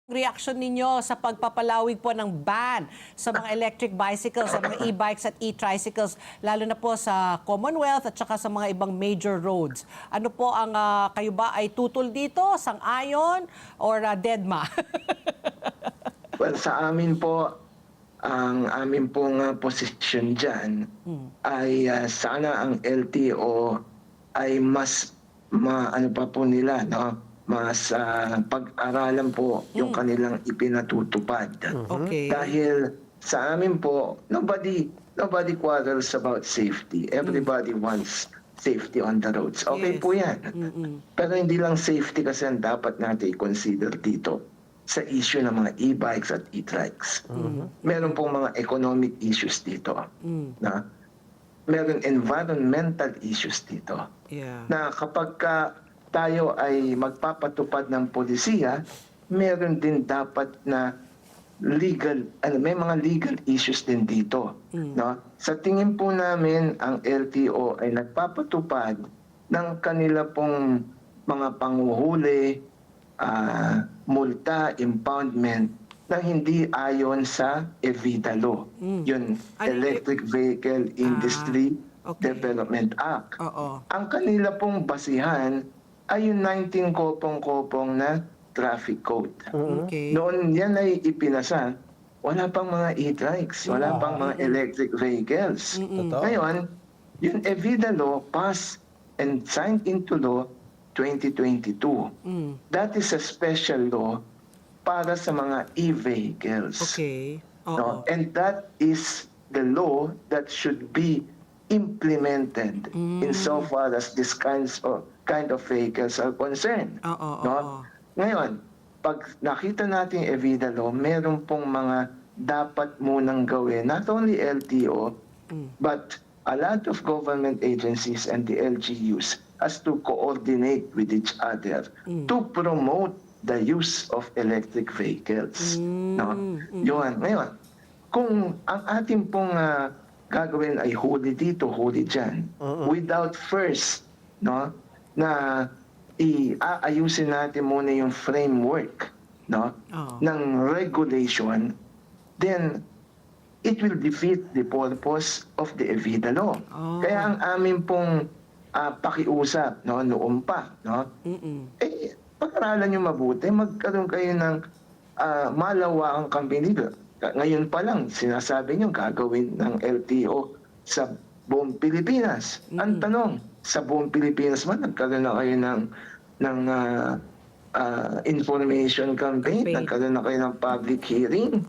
Reaction ninyo sa pagpapalawig po ng ban sa mga electric bicycles, sa mga e-bikes at e-tricycles, lalo na po sa Commonwealth at saka sa mga ibang major roads. Ano po ang kayo ba ay tutol dito, sang-ayon or deadma? Well, sa amin po, ang amin pong posisyon dyan ay sana ang LTO ay mas ano pa po nila, no? Mas pag-aralan po yung kanilang ipinatutupad. Okay. Dahil sa amin po, nobody quarrels about safety. Everybody wants safety on the roads. Okay Yes. po yan. Pero hindi lang safety kasi ang dapat natin i-consider dito sa issue ng mga e-bikes at e-trikes. Meron pong mga economic issues dito. Na meron environmental issues dito. Yeah. Na kapag tayo ay magpapatupad ng polisiya, meron din dapat na may mga legal issues din dito. No? Sa tingin po namin, ang LTO ay nagpapatupad ng kanila pong mga panguhuli, multa, impoundment na hindi ayon sa EVIDA law. Yun, Electric Vehicle Industry Development Act. Ang kanila pong basihan ay yung 19 kopong-kopong na traffic code. Okay. Noon yan ay ipinasa, wala pang mga e-trikes, wala pang mga electric vehicles. Ngayon, yung EVIDA law passed and signed into law 2022. That is a special law para sa mga e-vehicles. Okay. No? And that is the law that should be implemented insofar as this kind of vehicles are concerned. No? Ngayon, pag nakita natin yung EVIDA law, meron pong mga dapat munang gawin, not only LTO, but a lot of government agencies and the LGUs has to coordinate with each other to promote the use of electric vehicles. No? Yun. Ngayon, kung ang ating pong gagawin ay huli dito, huli dyan, without first, no, na iayusin natin muna yung framework, no, ng regulation, then it will defeat the purpose of the EVIDA law. Kaya ang amin pong pakiusap, no, noon pa, no, pag-aralan nyo mabuti, magkaroon kayo ng malawakang campaign dito. Ngayon pa lang, sinasabi nyo gagawin ng LTO sa buong Pilipinas. Ang tanong, sa buong Pilipinas man, nagkaroon na kayo ng information campaign, nagkaroon na kayo ng public hearing.